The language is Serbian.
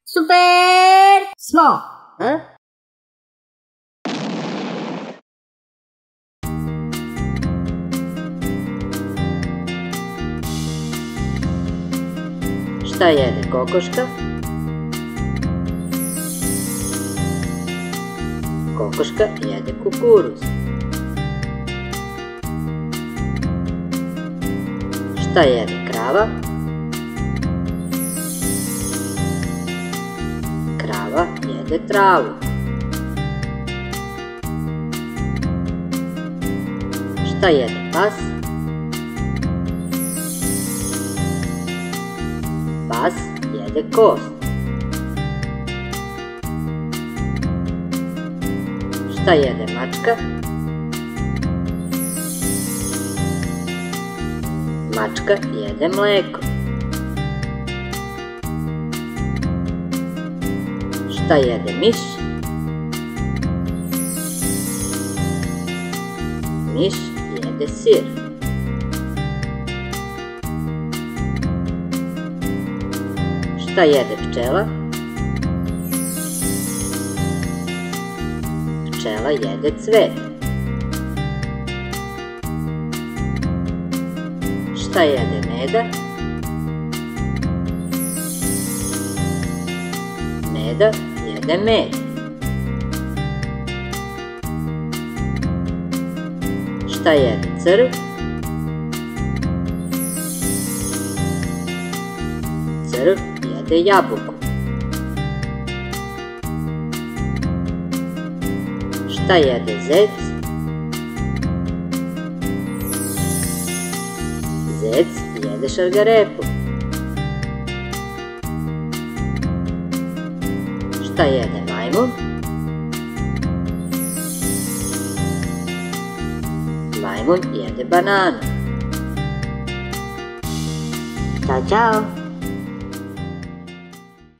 Super smo! Šta jede kokoška? Kokoška jede kukuruz. Šta jede krava? Krava jede travu. Šta jede pas? Pas jede kost. Šta jede mačka? Mačka jede mleko. Šta jede miš? Miš jede sir. Šta jede pčela? Pčela jede cvet. Šta jede meda? Meda jede med. Šta jede crv? Crv jede jabuku. Šta jede zec? Zec jede šargarepu. Šta jede majmun? Majmun jede bananu. Ćao, čao!